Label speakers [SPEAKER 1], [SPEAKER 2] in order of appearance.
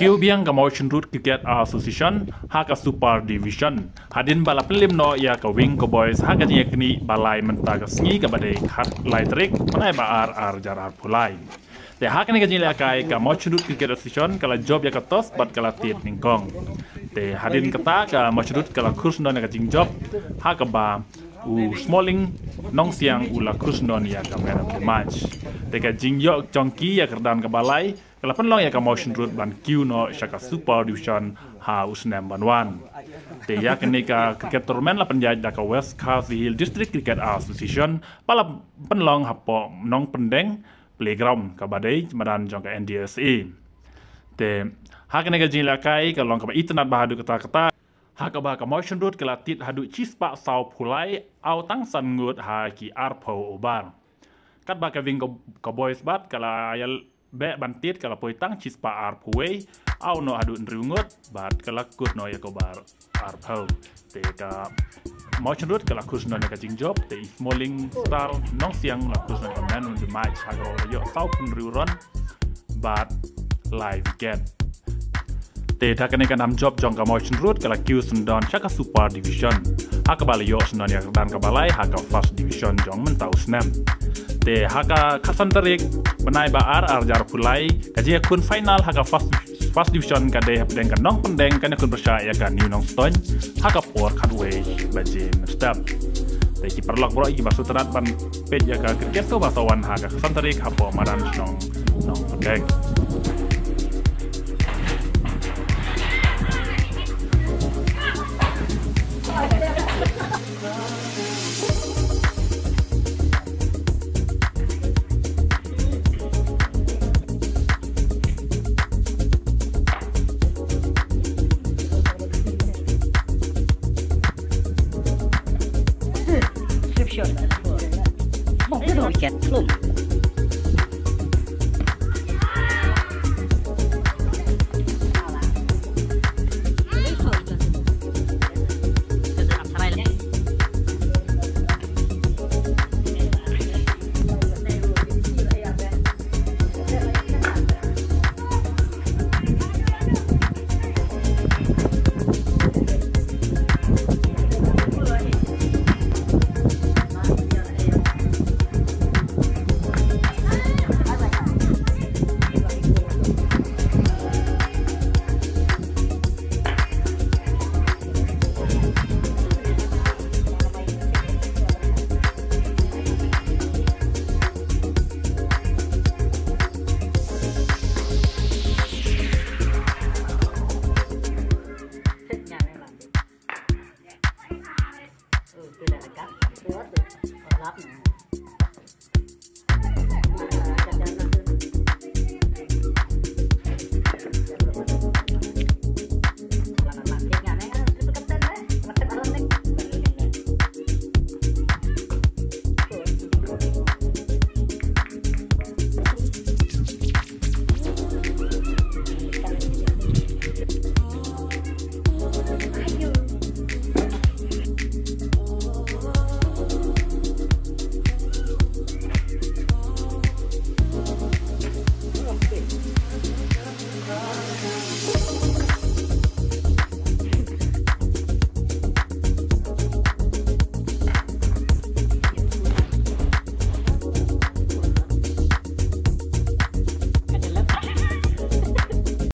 [SPEAKER 1] Kiu biang ka Motion Route Cricket Association ha ka Super Division hadin balap lim no ya ka Wing ko boys ha ka ni kini balai menta ka sngi ka badai khat lai trik manai ba ar jarar pulai te ha ka ni ka jila kai ka Motion Route Cricket Association kala job ya ka tos bat kala tit ningkong te hadin kata ka Motion Route kala kurs no ka jing job ha ka ba u smalling nong siang ula kurs no ya ka man of the match te ka jing yo chongki ya kerdan ka balai kalau penlong ya ke Motion Route ban Q no syaka Super Division ha usnam banwan. Te ya kini ka cricket tournament la penjaj da ka West Coast Hill District Cricket Association pala penlong hapo nong pendeng playground ka badai madan jong ka NDSA. Te ha kini ka jila kai ka long ka internet bahadu kata-kata ha ka ba ka Motion Route kala tit hadu chispa sau pulai au tang san ngut ha ki arpo obar. Kat ba ka wing ka boys bat kala ayal be bantit kala poi tang chispa arpwe au no hadu nriungot bat kala kut no ya kobar arpo te ka Motion Route kala kus no ka jing job te smalling star nong siang la kus no man on the match hagro yo sau pun riuron bat live get te ta kene ka nam job jong ka Motion Route kala Q sundon chaka Super Division haka bal yo sundon ya dan ka balai haka First Division jong mentau snam te haka kasantarik benai ba ar jar pulai kaji kun final haka first division ka de den kan nong pendeng kan kun percaya kan new nong stone haka por kadwe baje step te ki perlok bro iki maksud terat ban page ya ka cricket to basawan haka kasantarik hapo madan nong pendeng
[SPEAKER 2] Wicket plum.